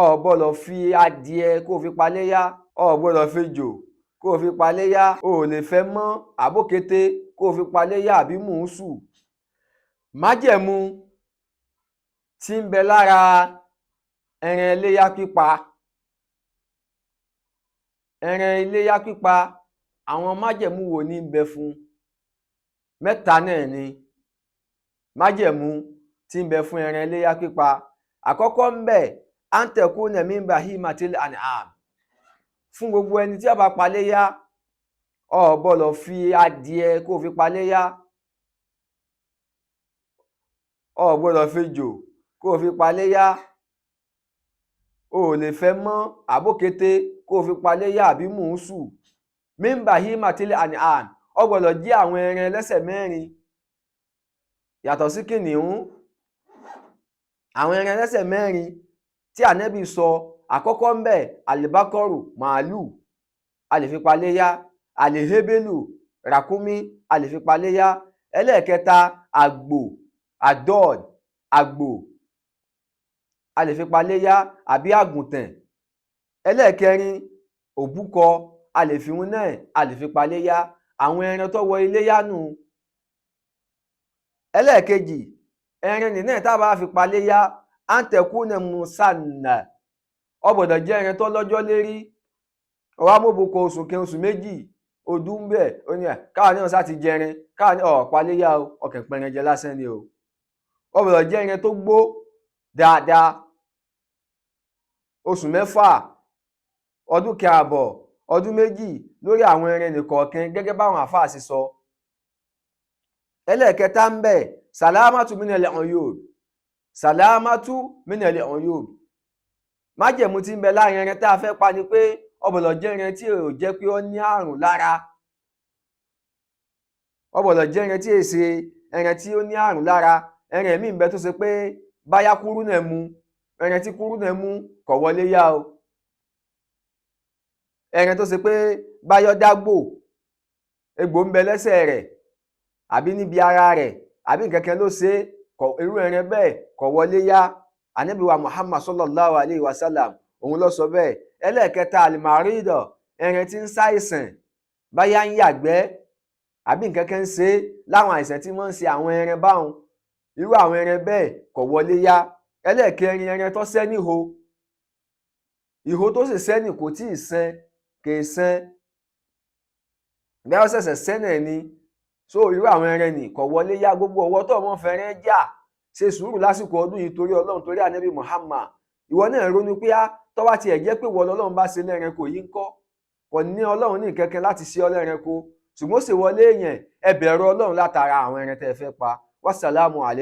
o gbọ́dọ̀ fi adìẹ kó fi paléyá, o gbọ́dọ̀ fi ejò kó fi paléyá, o ò lè fẹ́ mọ́ àbókété kó fi paléyá àbí mùúsù. Májẹ̀mú tí ń bẹ lára ẹran iléyá pípa. Ẹran iléyá pípa, àwọn májẹ̀mú wo ní ń bẹ fún? Mẹ́ta náà ni májẹ̀mú tí ń bẹ fún ẹran iléyá pípa. Àkọ́kọ́ ńbẹ̀, an takuna min bahimatil an'am. Fún gbogbo ẹni tí ó bá paléyá, o gbọ́dọ̀ fi adìẹ kó fi paléyá, o gbọ́dọ̀ fi ejò kó fi paléyá, o ò lè fẹ́ mọ́ àbókété kó fi paléyá àbí mùúsù. Min bahimatil an'am, ó gbọ́dọ̀ jẹ́ àwọn ẹran ẹlẹ́sẹ̀ mẹ́rin yàtọ̀ sí kìnìún. Àwọn ẹran ẹlẹ́sẹ̀ mẹ́rin tí Ànábì sọ, àkọ́kọ́ ńbẹ̀ àlìbákọ́rù, màálù, a lè fi paléyá, àlìhébélù, ràkúnmí, a lè fi paléyá. Ẹlẹ́ẹ̀kẹta àgbò, àdọ́ọ̀d, àgbò, a lè fi paléyá àbí àgùntàn. Ẹlẹ́ẹ̀kẹrin òbúkọ, a lè fi wọn náà, a lè fi paléyá. Àwọn ẹran tó wọ iléyá nù. Ẹlẹ́ẹ̀kejì, ẹran nìyẹn tá a bá fi paléyá, an takuna musanna, ó gbọ́dọ̀ jẹ́ ẹran tó lọ́jọ́ lérí. Ó wá móbùkọ oṣù kan, oṣù méjì, ọdún ń bẹ̀, ó ní káwa náà sá ti jẹrin, káwa ní paléyá o, ọkàn pẹran jẹ lásán ni o. Ó gbọ́dọ̀ jẹ́ ẹran tó gbó dáadáa, oṣù mẹ́fà, ọdún kan àbọ̀, ọdún méjì lórí àwọn ẹran nìkọ̀ọ̀kan gẹ́gẹ́ báwọn àfáà ṣe sọ. Ẹlẹ́ẹ̀kẹta ń bẹ̀, sàlámátù minal uyub, sàlámátù minal uyub. Májẹ̀mú tí ń bẹ láàrin ẹran tá a fẹ́ pa ni pé ó gbọ́dọ̀ jẹ́ ẹran tí ò jẹ́ pé ó ní àrùn lára. Ó gbọ́dọ̀ jẹ́ ẹran tí èsè ẹran tí ó ní àrùn lára. Ẹran míì ń bẹ tó ṣe pé báyá kúrú náà mu, ẹran tí kúrú náà mú kò wọlé yá o. Ẹran tó ṣe pé báyọ́ dágbò, egbò ń bẹ lẹ́sẹ̀ rẹ̀ àbí níbi ara rẹ̀ àbí nǹkan kan ló ṣe, irú ẹran bẹ́ẹ̀ kò wọlé yá. Ànábì wa Muhammad sallallahu alayhi wa sallam òun ló sọ bẹ́ẹ̀. Ẹlẹ́ẹ̀kẹta àlìmàrídọ̀, ẹran tí ń ṣàìsàn, báyá ń yàgbẹ́ àbí nǹkan kan ń ṣe láwọn àìsàn tí wọ́n ń ṣe àwọn ẹran báwọn, irú àwọn ẹran bẹ́ẹ̀ kò wọlé yá. Ẹlẹ́ẹ̀kẹrin, ẹran tó sẹ́ níhò, ìhò tó sì sẹ́nì kò tíì sán, kè sán, bí wọ́n ṣẹ̀ṣẹ̀ sẹ́nà ni. So irú àwọn ẹran nì kò wọlé yá. Gbogbo ọwọ́ tó wọ́n fẹ́ràn jà, ṣe sùúrù lásìkò ọdún yìí torí Ọlọ́run, torí Ànábì Muhammad. Ìwọ náà ronú pé tó bá tiẹ̀ jẹ́ pé wọ́n lọ́lọ́run bá ṣe lẹ́ranko yìí ń kọ́, kò ní Ọlọ́run ní kankan láti ṣe ọ́ lẹ́ranko, ṣùgbọ́n ó ṣe wọlé èèyàn, ẹ bẹ̀rù Ọlọ́run látara àwọn ẹran tẹ́ ẹ fẹ́ pa. Wassalamu alaikum.